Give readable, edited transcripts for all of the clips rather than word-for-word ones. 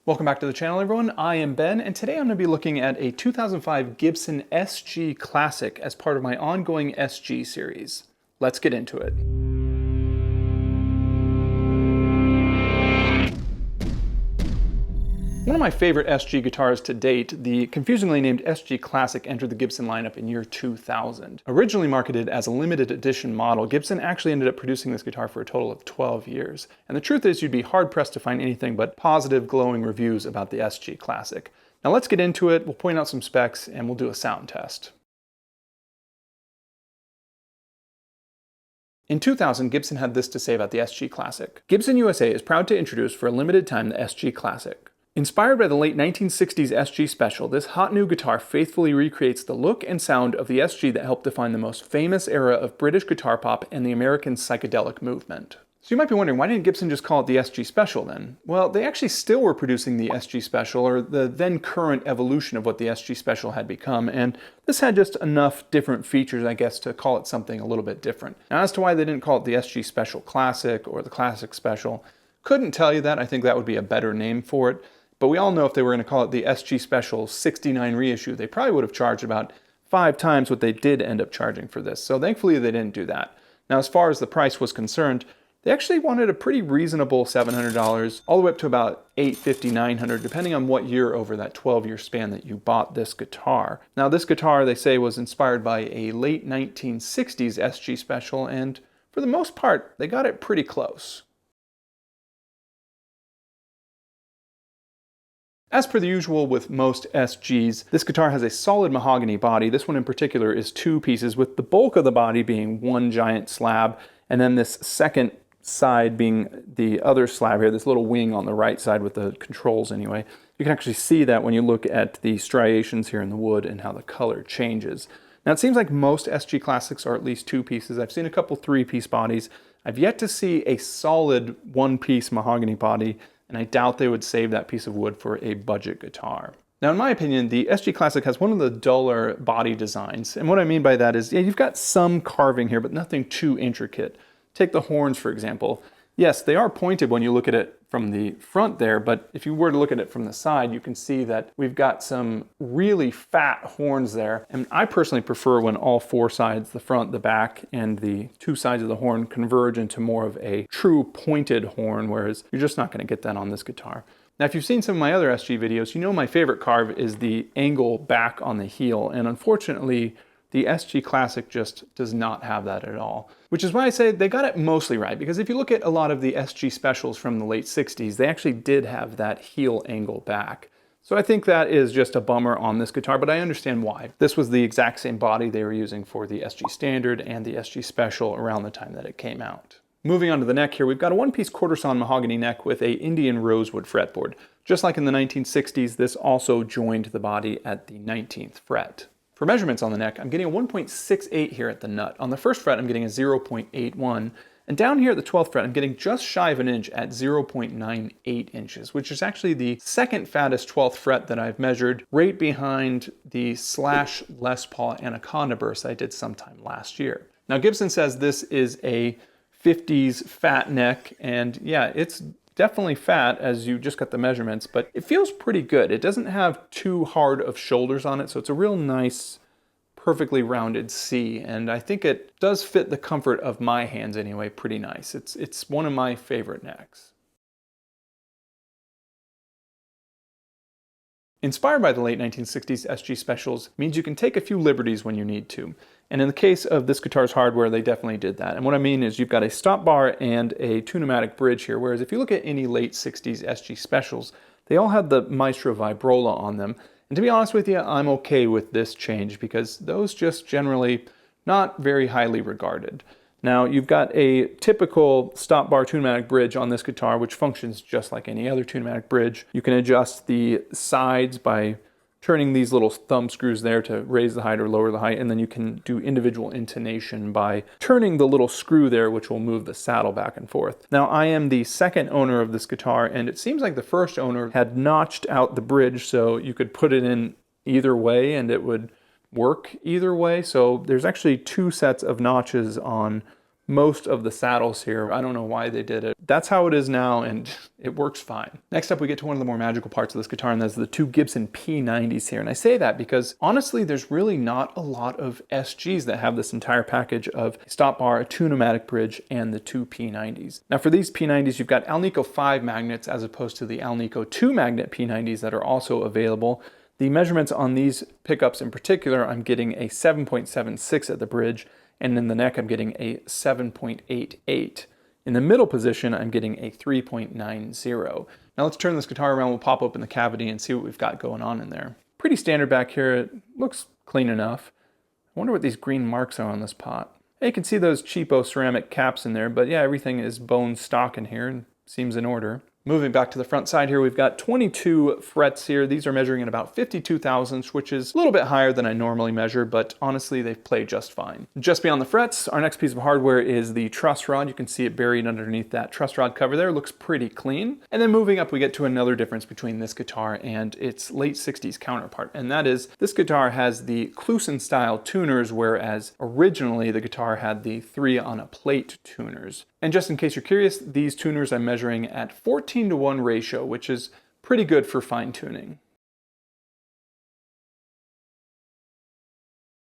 Welcome back to the channel, everyone. I am Ben, and today I'm going to be looking at a 2005 Gibson SG Classic as part of my ongoing SG series. Let's get into it. One of my favorite SG guitars to date, the confusingly named SG Classic, entered the Gibson lineup in year 2000. Originally marketed as a limited edition model, Gibson actually ended up producing this guitar for a total of 12 years. And the truth is, you'd be hard-pressed to find anything but positive, glowing reviews about the SG Classic. Now let's get into it, we'll point out some specs, and we'll do a sound test. In 2000, Gibson had this to say about the SG Classic. Gibson USA is proud to introduce for a limited time the SG Classic. Inspired by the late 1960s SG Special, this hot new guitar faithfully recreates the look and sound of the SG that helped define the most famous era of British guitar pop and the American psychedelic movement. So you might be wondering, why didn't Gibson just call it the SG Special then? Well, they actually still were producing the SG Special, or the then current evolution of what the SG Special had become, and this had just enough different features, I guess, to call it something a little bit different. Now, as to why they didn't call it the SG Special Classic or the Classic Special, couldn't tell you that. I think that would be a better name for it. But we all know if they were going to call it the SG Special 69 reissue, they probably would have charged about 5 times what they did end up charging for this. So thankfully they didn't do that. Now, as far as the price was concerned, they actually wanted a pretty reasonable $700, all the way up to about $850, $900, depending on what year over that 12-year span that you bought this guitar. Now, this guitar, they say, was inspired by a late 1960s SG Special, and for the most part, they got it pretty close. As per the usual with most SGs, this guitar has a solid mahogany body. This one in particular is 2 pieces, with the bulk of the body being one giant slab, and then this second side being the other slab here, this little wing on the right side with the controls anyway. You can actually see that when you look at the striations here in the wood and how the color changes. Now, it seems like most SG Classics are at least 2 pieces. I've seen a couple 3-piece bodies. I've yet to see a solid 1-piece mahogany body, and I doubt they would save that piece of wood for a budget guitar. Now, in my opinion, the SG Classic has one of the duller body designs, and what I mean by that is, yeah, you've got some carving here, but nothing too intricate. Take the horns, for example. Yes, they are pointed when you look at it from the front there, but if you were to look at it from the side, you can see that we've got some really fat horns there. And I personally prefer when all 4 sides, the front, the back, and the 2 sides of the horn converge into more of a true pointed horn, whereas you're just not going to get that on this guitar. Now, if you've seen some of my other SG videos, you know my favorite carve is the angle back on the heel, and unfortunately, the SG Classic just does not have that at all. Which is why I say they got it mostly right, because if you look at a lot of the SG Specials from the late 60s, they actually did have that heel angle back. So I think that is just a bummer on this guitar, but I understand why. This was the exact same body they were using for the SG Standard and the SG Special around the time that it came out. Moving on to the neck here, we've got a 1-piece quarter-sawn mahogany neck with a Indian rosewood fretboard. Just like in the 1960s, this also joined the body at the 19th fret. For measurements on the neck, I'm getting a 1.68 here at the nut. On the first fret, I'm getting a 0.81. And down here at the 12th fret, I'm getting just shy of an inch at 0.98 inches, which is actually the second fattest 12th fret that I've measured, right behind the Slash Les Paul Anaconda burst I did sometime last year. Now, Gibson says this is a 50s fat neck, and yeah, it's definitely fat as you just got the measurements, but it feels pretty good. It doesn't have too hard of shoulders on it, so it's a real nice, perfectly rounded C, and I think it does fit the comfort of my hands anyway pretty nice. It's one of my favorite necks. Inspired by the late 1960s SG Specials means you can take a few liberties when you need to. And in the case of this guitar's hardware, they definitely did that. And what I mean is you've got a stop bar and a two-pneumatic bridge here, whereas if you look at any late 60s SG Specials, they all had the Maestro Vibrola on them. And to be honest with you, I'm okay with this change because those just generally not very highly regarded. Now, you've got a typical stop bar two-pneumatic bridge on this guitar, which functions just like any other two-pneumatic bridge. You can adjust the sides by turning these little thumb screws there to raise the height or lower the height, and then you can do individual intonation by turning the little screw there, which will move the saddle back and forth. Now, I am the second owner of this guitar, and it seems like the first owner had notched out the bridge so you could put it in either way and it would work either way. So there's actually 2 sets of notches on most of the saddles here. I don't know why they did it. That's how it is now, and it works fine. Next up, we get to one of the more magical parts of this guitar, and that's the two Gibson P90s here. And I say that because honestly, there's really not a lot of SGs that have this entire package of a stop bar, a two-pneumatic bridge, and the two P90s. Now for these P90s, you've got Alnico 5 magnets as opposed to the Alnico 2 magnet P90s that are also available. The measurements on these pickups in particular, I'm getting a 7.76 at the bridge, and in the neck I'm getting a 7.88. In the middle position, I'm getting a 3.90. Now let's turn this guitar around, we'll pop open the cavity and see what we've got going on in there. Pretty standard back here, it looks clean enough. I wonder what these green marks are on this pot. Hey, you can see those cheapo ceramic caps in there, but yeah, everything is bone stock in here and seems in order. Moving back to the front side here, we've got 22 frets here. These are measuring at about 52 thousandths, which is a little bit higher than I normally measure, but honestly, they play just fine. Just beyond the frets, our next piece of hardware is the truss rod. You can see it buried underneath that truss rod cover there. It looks pretty clean. And then moving up, we get to another difference between this guitar and its late 60s counterpart, and that is this guitar has the Kluson style tuners, whereas originally the guitar had the 3-on-a-plate tuners. And just in case you're curious, these tuners I'm measuring at 14:1 ratio, which is pretty good for fine tuning.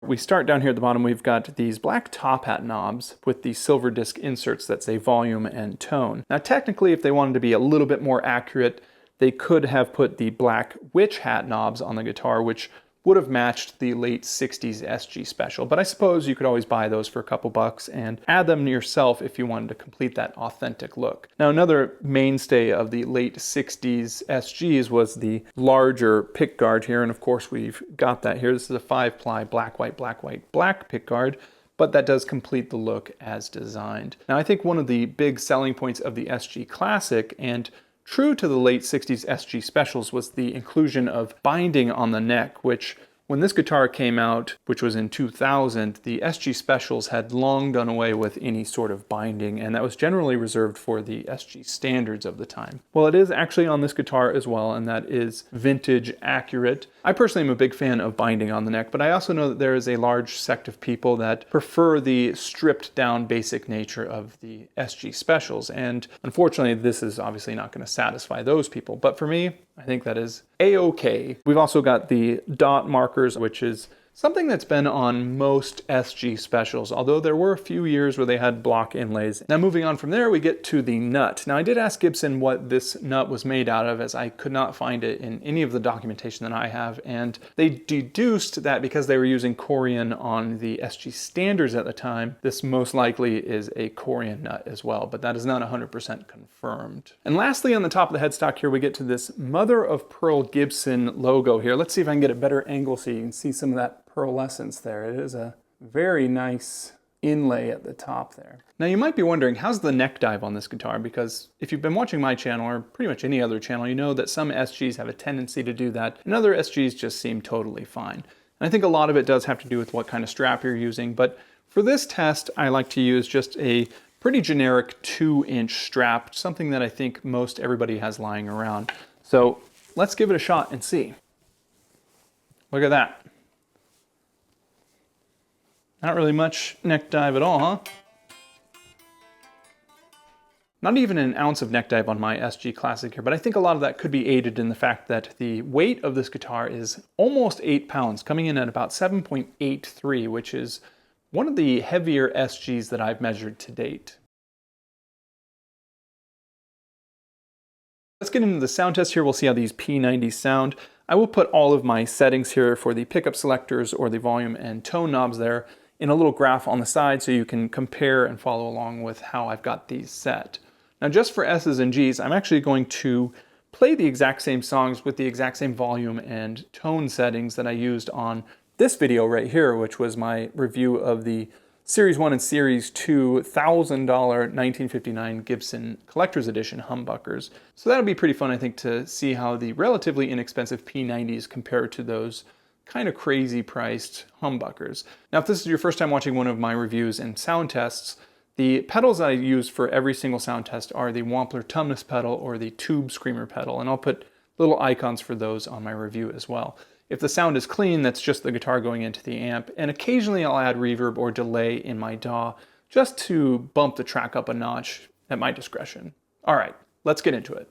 We start down here at the bottom, we've got these black top hat knobs with the silver disc inserts that say volume and tone. Now technically, if they wanted to be a little bit more accurate, they could have put the black witch hat knobs on the guitar, which would have matched the late 60s SG Special, but I suppose you could always buy those for a couple bucks and add them yourself if you wanted to complete that authentic look. Now another mainstay of the late 60s SGs was the larger pickguard here, and of course we've got that here. This is a 5-ply black, white, black pickguard, but that does complete the look as designed. Now I think one of the big selling points of the SG Classic, and true to the late 60s SG Specials, was the inclusion of binding on the neck, which when this guitar came out, which was in 2000, the SG Specials had long done away with any sort of binding, and that was generally reserved for the SG Standards of the time. Well, it is actually on this guitar as well, and that is vintage accurate. I personally am a big fan of binding on the neck, but I also know that there is a large sect of people that prefer the stripped down basic nature of the SG Specials, and unfortunately this is obviously not going to satisfy those people, but for me, I think that is a-okay. We've also got the dot markers, which is something that's been on most SG Specials, although there were a few years where they had block inlays. Now moving on from there, we get to the nut. Now I did ask Gibson what this nut was made out of, as I could not find it in any of the documentation that I have, and they deduced that because they were using Corian on the SG Standards at the time, this most likely is a Corian nut as well, but that is not 100% confirmed. And lastly, on the top of the headstock here, we get to this mother of pearl Gibson logo here. Let's see if I can get a better angle so you can see some of that pearlescence there. It is a very nice inlay at the top there. Now you might be wondering, how's the neck dive on this guitar? Because if you've been watching my channel, or pretty much any other channel, you know that some SGs have a tendency to do that, and other SGs just seem totally fine. And I think a lot of it does have to do with what kind of strap you're using, but for this test, I like to use just a pretty generic 2-inch strap, something that I think most everybody has lying around. So let's give it a shot and see. Look at that. Not really much neck dive at all, huh? Not even an ounce of neck dive on my SG Classic here, but I think a lot of that could be aided in the fact that the weight of this guitar is almost 8 pounds, coming in at about 7.83, which is one of the heavier SGs that I've measured to date. Let's get into the sound test here. We'll see how these P90s sound. I will put all of my settings here for the pickup selectors or the volume and tone knobs there in a little graph on the side so you can compare and follow along with how I've got these set. Now just for S's and G's, I'm actually going to play the exact same songs with the exact same volume and tone settings that I used on this video right here, which was my review of the Series 1 and Series 2 $1,000 1959 Gibson Collector's Edition humbuckers. So that'll be pretty fun, I think, to see how the relatively inexpensive P90s compare to those kind of crazy priced humbuckers. Now, if this is your first time watching one of my reviews and sound tests, the pedals I use for every single sound test are the Wampler Tumnus pedal or the Tube Screamer pedal, and I'll put little icons for those on my review as well. If the sound is clean, that's just the guitar going into the amp, and occasionally I'll add reverb or delay in my DAW just to bump the track up a notch at my discretion. All right, let's get into it.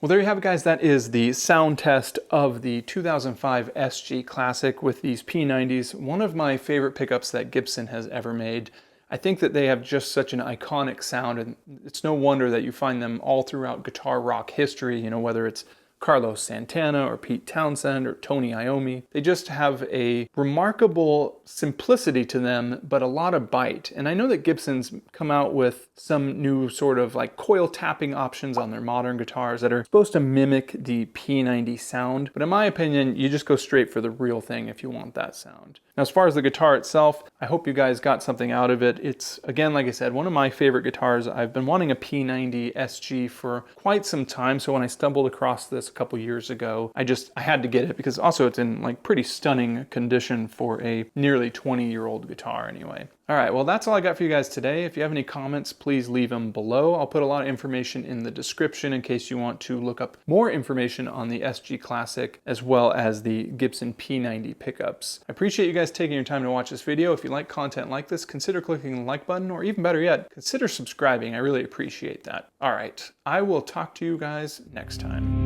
Well, there you have it, guys. That is the sound test of the 2005 SG Classic with these P90s. One of my favorite pickups that Gibson has ever made. I think that they have just such an iconic sound, and it's no wonder that you find them all throughout guitar rock history, you know, whether it's Carlos Santana or Pete Townsend or Tony Iommi. They just have a remarkable simplicity to them, but a lot of bite. And I know that Gibson's come out with some new sort of like coil tapping options on their modern guitars that are supposed to mimic the P90 sound. But in my opinion, you just go straight for the real thing if you want that sound. Now, as far as the guitar itself, I hope you guys got something out of it. It's, again, like I said, one of my favorite guitars. I've been wanting a P90 SG for quite some time, so when I stumbled across this a couple years ago, I had to get it because also it's in like pretty stunning condition for a nearly 20-year-old guitar anyway. All right, well, that's all I got for you guys today. If you have any comments, please leave them below. I'll put a lot of information in the description in case you want to look up more information on the SG Classic as well as the Gibson P90 pickups. I appreciate you guys taking your time to watch this video. If you like content like this, consider clicking the like button, or even better yet, consider subscribing. I really appreciate that. All right, I will talk to you guys next time.